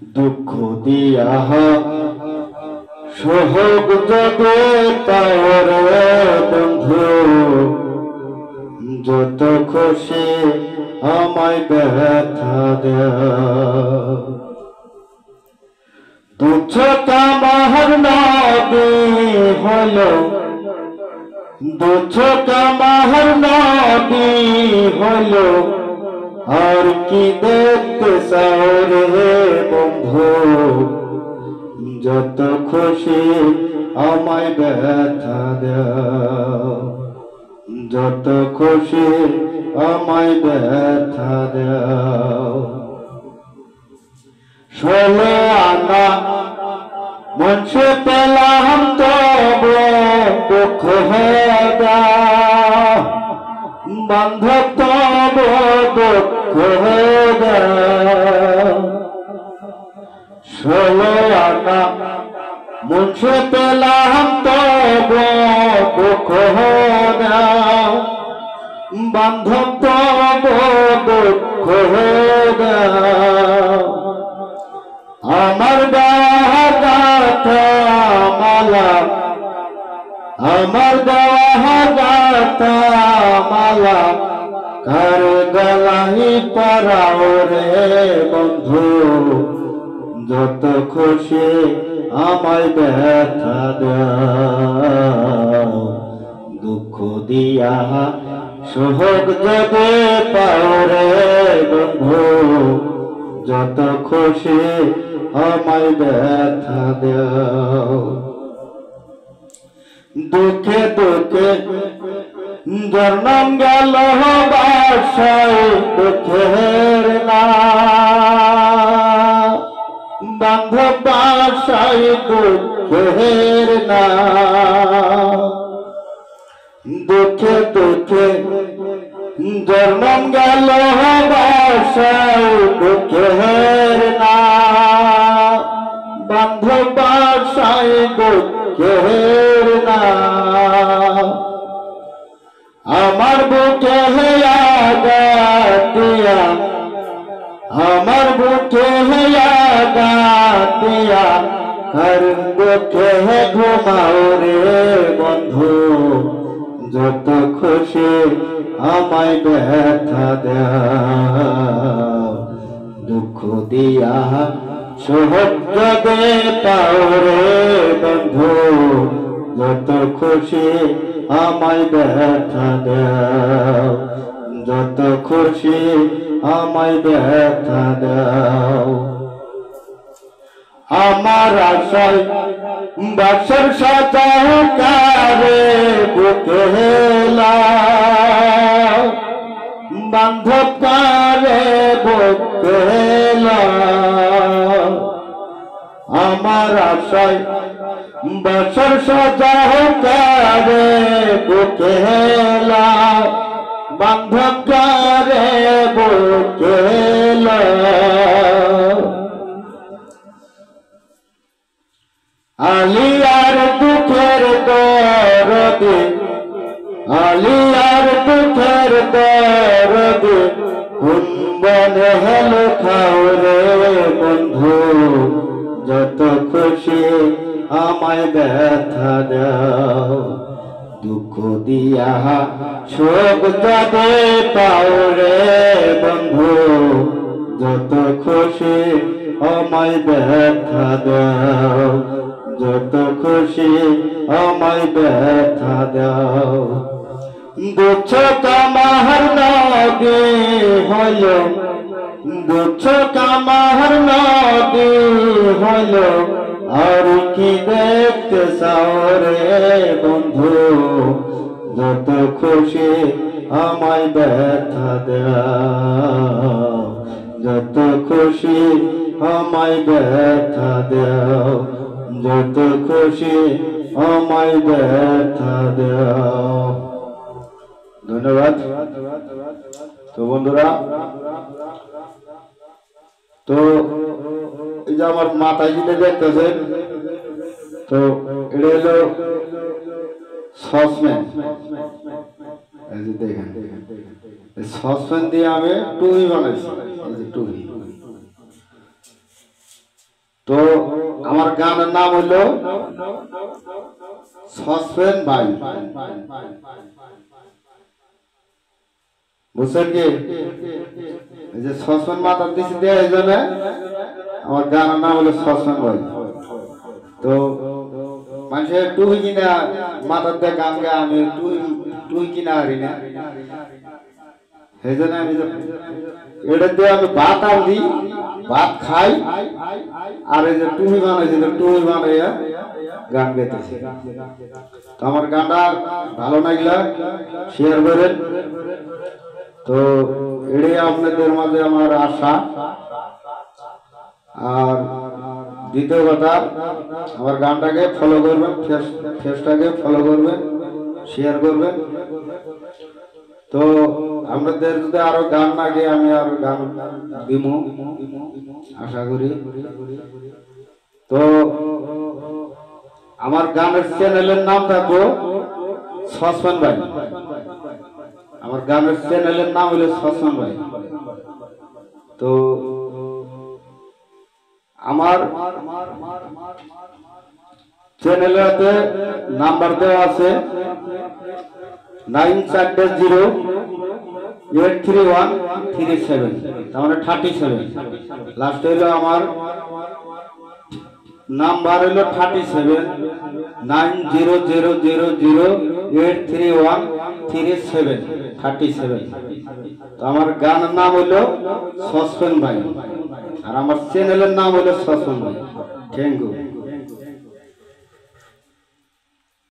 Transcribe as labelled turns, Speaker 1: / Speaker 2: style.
Speaker 1: দুঃখ দিয়া সোহগ জগে তাওরে বন্ধু যত খুশি আমায় ব্যথা দেও তুচ্ছ কামার নবী হলো তুচ্ছ কামার নবী হলো আর কি দেখতে চাও রে বন্ধু যত খুশি আমায় ব্যথা দাও যত খুশি আমায় ব্যথা দাও 16 আনা মুছে পেলাম তবু দুঃখ হেদা বান্ধব তবু দুঃখ হেদা 16 আনা মুছে পেলাম তবু দুঃখ হেদা বান্ধব তবু দুঃখ হেদা আমার গাথা মালা আমার গাথা মালা কার গলাই পরাও রে বন্ধু যত খুশি আমায় ব্যথা দাও দুঃখ দিয়া সোহগ জগে পাও রে বন্ধু যত খুশি আমায় ব্যথা দাও দুঃখে দুঃখে জন্ম গেল বাসায় দুঃখের না বান্ধব বাসায় দুঃখের না দুঃখে দুঃখে জন্ম গেল বাসায় দুঃখের না বান্ধব বাসায় দুঃখের না আমার বুকে দিয়া আমার বুকে দিয়া কার বুকে ঘুমাও রে বন্ধু যত খুশি আমায় ব্যথা দাও দুঃখ দিয়া সোহগ জগে পাও রে বন্ধু যত খুশি আমায় ব্যথা দাও যত খুশি আমায় ব্যথা দাও আমার আশায় বাসর সাজাও কারে বুকে হেলা বান্ধব কারে বুকে হেলা আমার আশায় বাসর সাজাও কারে বুকে হেলা বান্ধব কারে বুকে হেলা আলিয়ার দুঃখের দরদে আলিয়ার দুঃখের দরদে কুম্বনে হেলো খাও রে বন্ধু যত খুশি আমায় ব্যথা দাও দুঃখ দিয়া শোক যাবে পাও রে বন্ধু যত খুশি আমায় ব্যথা দাও যত খুশি আমায় ব্যথা দাও দুঃখ কামার নবী হলো দুঃখ কামার নবী হলো আর কি দেখতে চাও রে বন্ধু যত খুশি আমায় ব্যথা দাও যত খুশি আমায় ব্যথা দাও যত খুশি আমায় ব্যথা দাও ধন্যবাদ তো বন্ধুরা তো এই যে আমার মাথায় যেটা দেখতেছেন তো এটা হলো সসপ্যান এই যে দেখেন সসপ্যান দিয়ে আমি টুপি বানাইছি এই যে টুপি তো আমার গানের নাম হলো সসপেন ভাই, বুঝছেন কি? এই যে সসপেন মাথা দিছি দিয়ে এই জন্য আমার গানের নাম হলো সসপেন ভাই। তো মানুষের টুই কিনা মাথার দিয়ে গান গায়, আমি টুই কিনা হারি না, সেই জন্য আমি এটা দিয়ে আমি ভাত আনি, ভাত খাই, আর এই যে টুই বানাইছি টুই বানাইয়া গান গাইতেছি। তো আমার গানটা ভালো লাগলে শেয়ার করেন। তো এটাই আপনাদের মাঝে আমার আশা। আর দ্বিতীয় কথা, আমার গানটাকে ফলো করবেন, ফেসটাকে ফলো করবেন, শেয়ার করবেন। তো আপনাদের যদি আরো গান লাগে আমি আরো গান দিব আশা করি। তো আমার গানের চ্যানেলের নাম থাকবো সসপেন ভাই, আমার গানের চ্যানেলের নাম হলো সসপেন ভাই। তো আমার চ্যানেলেতে নাম্বার দেওয়া আছে 94083137, তার মানে 37, লাস্ট হইলো আমার নাম্বার হইলো 37 9000083137। তো আমার গানের নাম হইলো সসপেন ভাই, আর আমার চ্যানেলের নাম হইলো সসপেন ভাই। Thank you.